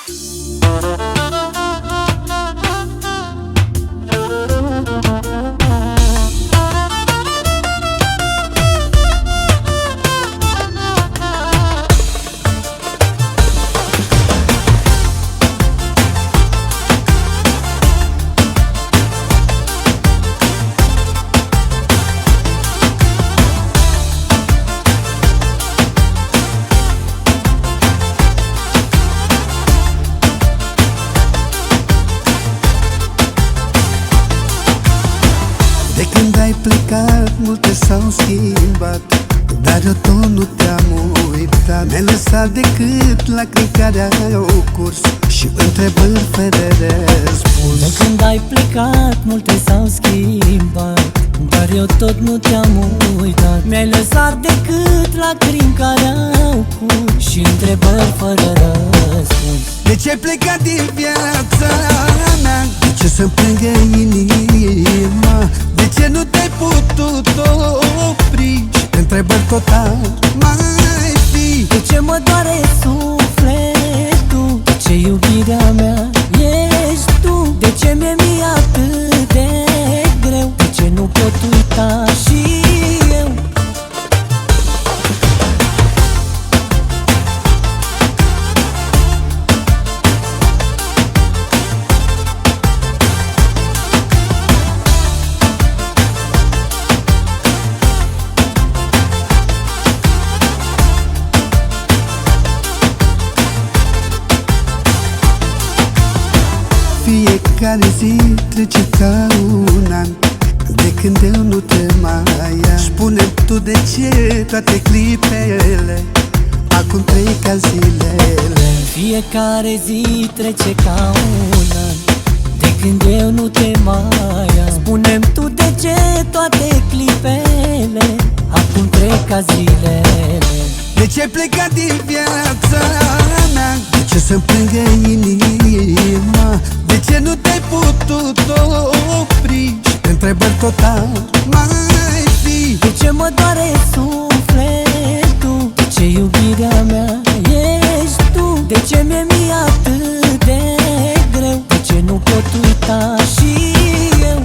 De când ai plecat, multe s-au schimbat, dar eu tot nu te-am uitat. Mi-ai lăsat decât lacrimi care au curs și întrebări fără răspuns. De când ai plecat, multe s-au schimbat, dar eu tot nu te-am uitat. Mi-ai lăsat decât lacrimi care au curs și întrebări fără răspuns. De ce ai plecat din viața mea? De ce să-mi plângă inima? De ce nu te-ai putut opri? Și întrebări total mai fi. De ce mă doare sufletul? De ce iubirea mea ești tu? De ce mi-e atât de greu? De ce nu pot uita și eu? Fiecare zi trece ca un an de când eu nu te mai am. Spune-mi tu de ce toate clipele acum trec ca zilele. Fiecare zi trece ca un an de când eu nu te mai am. Spune-mi tu de ce toate clipele acum trec ca zilele. De ce ai plecat din viața mea? De ce să-mi plângă inima? De ce nu te-ai putut opri? Și întrebări total mai fi. De ce mă doare sufletul? De ce iubirea mea ești tu? De ce mi-e atât de greu? De ce nu pot uita și eu?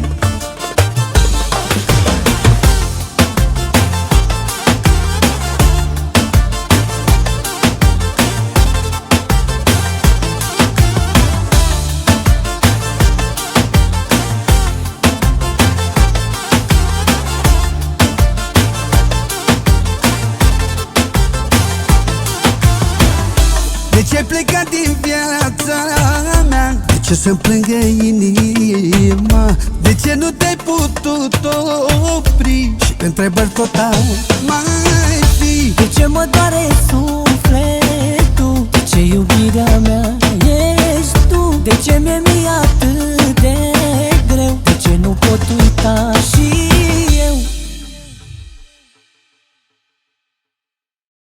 De ce ai plecat din viața mea? De ce să-mi plângă inima? De ce nu te-ai putut opri? Și întrebări total mai fi. De